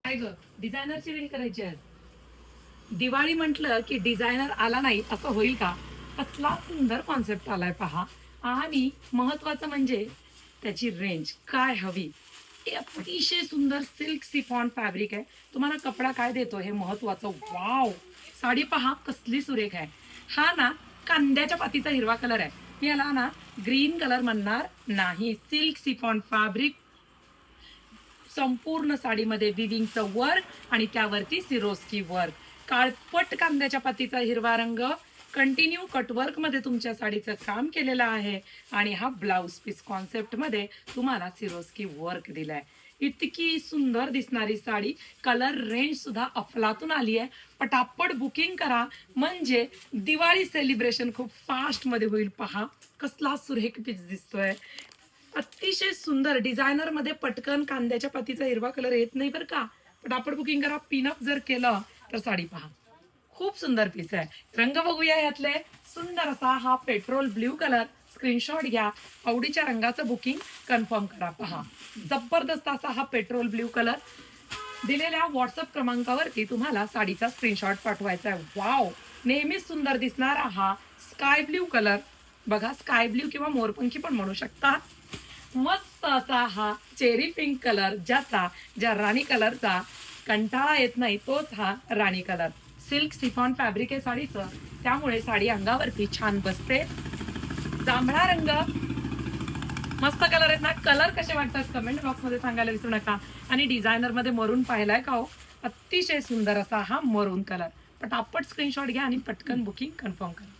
काय ग, डिझायनरची रील करायची आहे. दिवाळी म्हटलं की डिझायनर आला नाही असं होईल का? कसला सुंदर कॉन्सेप्ट आलाय पहा. आणि महत्वाचं म्हणजे त्याची रेंज काय हवी. हे अतिशय सुंदर सिल्क सिफॉन फॅब्रिक आहे. तुम्हाला कपडा काय देतो हे महत्वाचं. वाव, साडी पहा कसली सुरेख आहे. हा ना कांद्याच्या पातीचा हिरवा कलर आहे. मी याला ना ग्रीन कलर म्हणणार नाही. सिल्क सिफॉन फॅब्रिक, संपूर्ण साडीमध्ये विविंगचं वर्क आणि त्यावरती सिरोस्की वर्क. काळपट कांद्याच्या पातीचा हिरवा रंग, कंटिन्यू कटवर्क मध्ये तुमच्या साडीचं काम केलेलं आहे. आणि हा ब्लाउज पीस कॉन्सेप्ट मध्ये तुम्हाला सिरोस्की वर्क दिलाय. इतकी सुंदर दिसणारी साडी, कलर रेंज सुद्धा अफलातून आली आहे. पटापट बुकिंग करा म्हणजे दिवाळी सेलिब्रेशन खूप फास्ट मध्ये होईल. पहा कसला सुरेख पीस दिसतोय. अतिशय सुंदर डिझायनर मध्ये पटकन कांद्याच्या पातीचा हिरवा कलर येत नाही बरं का. पटापट बुकिंग करा. पिनअप जर केलं तर साडी पहा खूप सुंदर पीस आहे. रंग बघूया यातले. सुंदर असा हा पेट्रोल ब्ल्यू कलर. स्क्रीनशॉट घ्या, आवडीच्या रंगाचं बुकिंग कन्फर्म करा. पहा जबरदस्त असा हा पेट्रोल ब्ल्यू कलर. दिलेल्या व्हॉट्सअप क्रमांकावरती तुम्हाला साडीचा स्क्रीनशॉट पाठवायचा आहे. वाव, नेहमीच सुंदर दिसणारा हा स्काय ब्ल्यू कलर. बघा स्काय ब्ल्यू किंवा मोरपंखी पण म्हणू शकता. मस्त असा हा चेरी पिंक कलर, ज्या राणी कलरचा कंटाळा येत नाही तोच हा राणी कलर. सिल्क सिफॉन फॅब्रिक आहे साडीचं, त्यामुळे साडी अंगावरती छान बसते. जांभळा रंग, मस्त कलर आहेत ना. कलर कसे वाटतात कमेंट बॉक्स मध्ये सांगायला विसरू नका. आणि डिझायनर मध्ये मरून पाहिलाय का हो, अतिशय सुंदर असा हा मरून कलर. पटापट स्क्रीनशॉट घ्या आणि पटकन बुकिंग कन्फर्म करा.